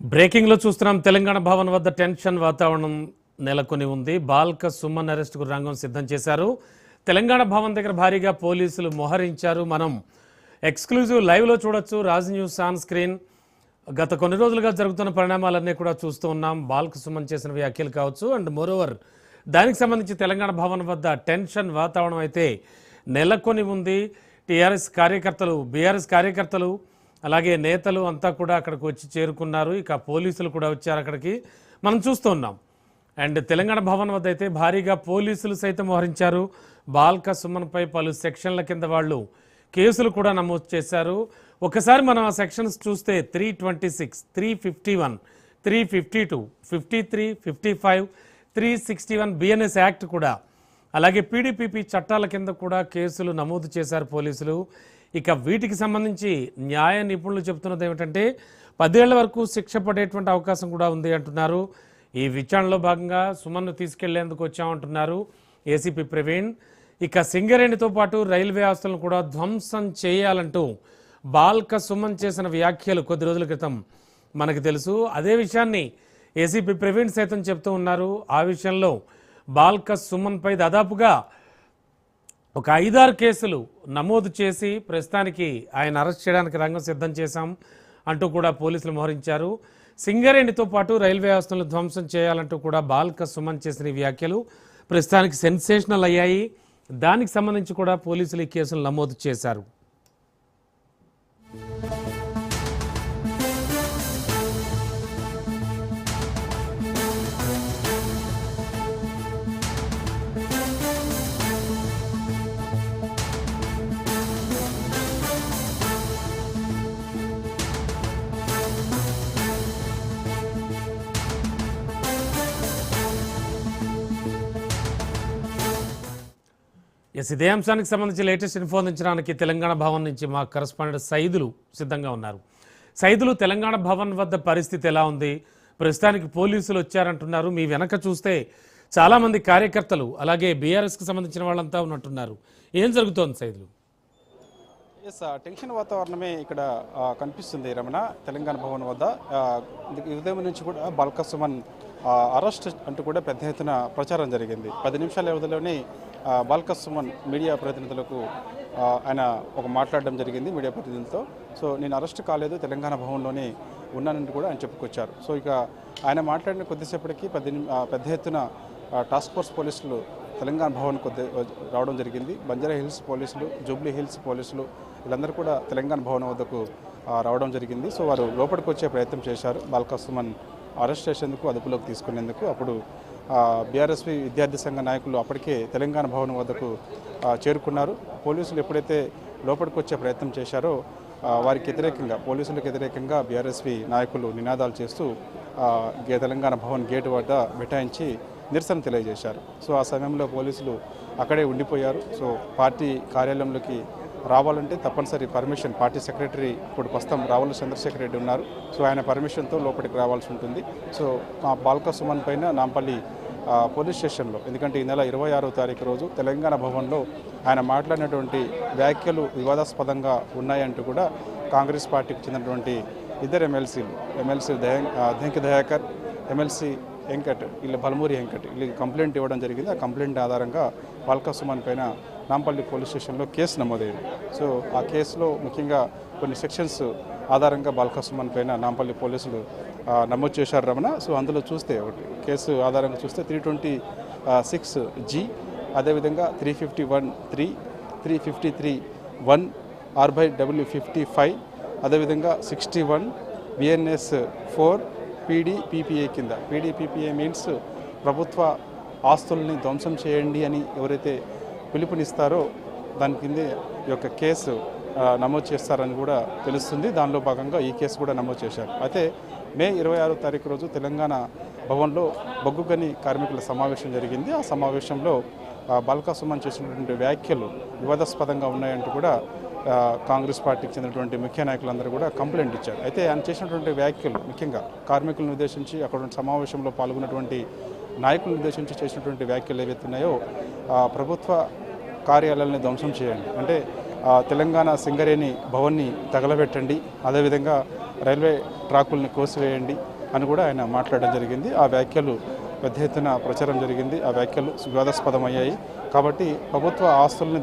Breaking లో చూస్తున్నాం. తెలంగాణ భవన్ వద్ద టెన్షన్ వాతావరణం నెలకొని ఉంది. బాల్క సుమన్ అరెస్టుకు రంగం సిద్ధం చేశారు. తెలంగాణ భవన్ దగ్గర భారీగా పోలీసులు మోహరించారు. మనం ఎక్స్క్లూజివ్ లైవ్ లో చూడొచ్చు. Raj news on screen. గత కొన్ని రోజులుగా జరుగుతున్న పరిణామాలన్నీ కూడా చూస్తూ ఉన్నాం. బాల్క సుమన్ చేసిన వ్యాఖ్యలు కావచ్చు అండ్ మోరోవర్ దానికి సంబంధించి తెలంగాణ భవన్ వద్ద టెన్షన్ వాతావరణం అయితే నెలకొని ఉంది. టీఆర్ఎస్ కార్యకర్తలు, బీఆర్ఎస్ కార్యకర్తలు, అలాగే నేతలు అంతా కూడా అక్కడికి వచ్చి చేరుకున్నారు. ఇక పోలీసులు కూడా వచ్చారు అక్కడికి, మనం చూస్తూ ఉన్నాం. అండ్ తెలంగాణ భవన్ వద్ద అయితే భారీగా పోలీసులు సైతం మోహరించారు. బాల్క సుమన్పై పలు సెక్షన్ల కింద వాళ్ళు కేసులు కూడా నమోదు చేశారు. ఒకసారి మనం ఆ సెక్షన్స్ చూస్తే 326, 351, 352, 53, 55, 361 బిఎన్ఎస్ యాక్ట్ కూడా, అలాగే పీడీపీపీ చట్టాల కింద కూడా కేసులు నమోదు చేశారు పోలీసులు. ఇక వీటికి సంబంధించి న్యాయ నిపుణులు చెబుతున్నది ఏమిటంటే 10 ఏళ్ల వరకు శిక్ష పడేటువంటి అవకాశం కూడా ఉంది అంటున్నారు. ఈ విచారణలో భాగంగా సుమన్ను తీసుకెళ్లేందుకు వచ్చామంటున్నారు ఏసీపీ ప్రవీణ్. ఇక సింగరేణితో పాటు రైల్వే ఆస్తులను కూడా ధ్వంసం చేయాలంటూ బాల్క సుమన్ చేసిన వ్యాఖ్యలు కొద్ది రోజుల క్రితం మనకు తెలుసు. అదే విషయాన్ని ఏసీపీ ప్రవీణ్ సైతం చెప్తూ ఉన్నారు. ఆ విషయంలో బాల్క సుమన్పై దాదాపుగా ఒక 5-6 కేసులు నమోదు చేసి ప్రస్తుతానికి ఆయన అరెస్ట్ చేయడానికి రంగం సిద్ధం చేశాం అంటూ కూడా పోలీసులు మోహరించారు. సింగరేణితో పాటు రైల్వే ఆస్తులను ధ్వంసం చేయాలంటూ కూడా బాల్క సుమన్ చేసిన వ్యాఖ్యలు ప్రస్తుతానికి సెన్సేషనల్ అయ్యాయి. దానికి సంబంధించి కూడా పోలీసులు ఈ కేసులు నమోదు చేశారు. ఇదే అంశానికి సంబంధించి లేటెస్ట్ ఇన్ఫో అందించడానికి తెలంగాణ భవన్ నుంచి మా కరెస్పాండెంట్ సైదులు సిద్ధంగా ఉన్నారు. సైదులు, తెలంగాణ భవన్ వద్ద పరిస్థితి ఎలా ఉంది? ప్రస్తుతానికి పోలీసులు వచ్చారంటున్నారు. మీ వెనక చూస్తే చాలామంది కార్యకర్తలు, అలాగే బీఆర్ఎస్కి సంబంధించిన వాళ్ళంతా ఉన్నట్టున్నారు. ఏం జరుగుతోంది సైదులు? టెన్షన్ వాతావరణమే ఇక్కడ కనిపిస్తుంది రమణ. తెలంగాణ భవన్ వద్ద ఉదయం నుంచి కూడా బాల్క సుమన్ అరెస్ట్ అంటూ కూడా పెద్ద ఎత్తున ప్రచారం జరిగింది. 10 నిమిషాల వ్యవధిలోనే బాల్క సుమన్ మీడియా ప్రతినిధులకు ఆయన మాట్లాడడం జరిగింది మీడియా ప్రతినిధులతో. సో నేను అరెస్ట్ కాలేదు, తెలంగాణ భవన్లోనే ఉన్నానని కూడా ఆయన చెప్పుకొచ్చారు. సో ఇక ఆయన మాట్లాడిన కొద్దిసేపటికి పెద్ద ఎత్తున టాస్క్ ఫోర్స్ పోలీసులు తెలంగాణ భవన్ రావడం జరిగింది. బంజారా హిల్స్ పోలీసులు, జూబ్లీ హిల్స్ పోలీసులు వీళ్ళందరూ కూడా తెలంగాణ భవన్ వద్దకు రావడం జరిగింది. సో వారు లోపలికి వచ్చే ప్రయత్నం చేశారు. బాల్క సుమన్ అరెస్ట్ చేసేందుకు, అదుపులోకి తీసుకునేందుకు. అప్పుడు బీఆర్ఎస్పీ విద్యార్థి సంఘ నాయకులు అప్పటికే తెలంగాణ భవన్ వద్దకు చేరుకున్నారు. పోలీసులు ఎప్పుడైతే లోపలికి వచ్చే ప్రయత్నం చేశారో వారికి వ్యతిరేకంగా, పోలీసులకు వ్యతిరేకంగా బీఆర్ఎస్పీ నాయకులు నినాదాలు చేస్తూ తెలంగాణ భవన్ గేటు వద్ద మిఠాయించి నిరసన తెలియజేశారు. సో ఆ సమయంలో పోలీసులు అక్కడే ఉండిపోయారు. సో పార్టీ కార్యాలయంలోకి రావాలంటే తప్పనిసరి పర్మిషన్, పార్టీ సెక్రటరీ ఇప్పుడు ప్రస్తుతం రావుల చంద్రశేఖర్ రెడ్డి ఉన్నారు. సో ఆయన పర్మిషన్తో లోపలికి రావాల్సి ఉంటుంది. సో బాల్క సుమన్ పైన నాంపల్లి పోలీస్ స్టేషన్లో, ఎందుకంటే ఈ నెల 26వ తారీఖు రోజు తెలంగాణ భవన్లో ఆయన మాట్లాడినటువంటి వ్యాఖ్యలు వివాదాస్పదంగా ఉన్నాయంటూ కూడా కాంగ్రెస్ పార్టీకి చెందినటువంటి 2 ఎమ్మెల్సీ ధెంకి దయాకర్, ఎమ్మెల్సీ వెంకట్, వీళ్ళ బలమూరి వెంకట్ వీళ్ళకి కంప్లైంట్ ఇవ్వడం జరిగింది. ఆ కంప్లైంట్ ఆధారంగా బాల్క సుమన్ పైన నాంపల్లి పోలీస్ స్టేషన్లో కేసు నమోదైంది. సో ఆ కేసులో ముఖ్యంగా కొన్ని సెక్షన్స్ ఆధారంగా బాల్క సుమన్ పైన నాంపల్లి పోలీసులు నమోదు చేశారు రమణ. సో అందులో చూస్తే కేసు ఆధారంగా చూస్తే 326G, అదేవిధంగా 351(3), 353(1), RW55, అదేవిధంగా 61 BNS 4 PDPPA కింద. PDPPA మీన్స్ ప్రభుత్వ ఆస్తుల్ని ధ్వంసం చేయండి అని ఎవరైతే పిలుపునిస్తారో దాని కిందే ఈ యొక్క కేసు నమోదు చేస్తారని కూడా తెలుస్తుంది. దానిలో భాగంగా ఈ కేసు కూడా నమోదు చేశారు. అయితే మే 26వ తారీఖు రోజు తెలంగాణ భవన్లో బొగ్గు గని కార్మికుల సమావేశం జరిగింది. ఆ సమావేశంలో బాల్క సుమన్ చేసినటువంటి వ్యాఖ్యలు వివాదాస్పదంగా ఉన్నాయంటూ కూడా కాంగ్రెస్ పార్టీకి చెందినటువంటి ముఖ్య నాయకులందరూ కూడా కంప్లైంట్ ఇచ్చారు. అయితే ఆయన చేసినటువంటి వ్యాఖ్యలు ముఖ్యంగా కార్మికులను ఉద్దేశించి, అక్కడ సమావేశంలో పాల్గొన్నటువంటి నాయకులను ఉద్దేశించి చేసినటువంటి వ్యాఖ్యలు ఏవైతే ఉన్నాయో, ప్రభుత్వ కార్యాలయాలను ధ్వంసం చేయండి అంటే తెలంగాణ సింగరేణి భవన్ని తగలబెట్టండి, అదేవిధంగా రైల్వే ట్రాకుల్ని కోసివేయండి, అని కూడా ఆయన మాట్లాడడం జరిగింది. ఆ వ్యాఖ్యలు పెద్ద ఎత్తున ప్రచారం జరిగింది. ఆ వ్యాఖ్యలు వివాదాస్పదమయ్యాయి. కాబట్టి ప్రభుత్వ ఆస్తుల్ని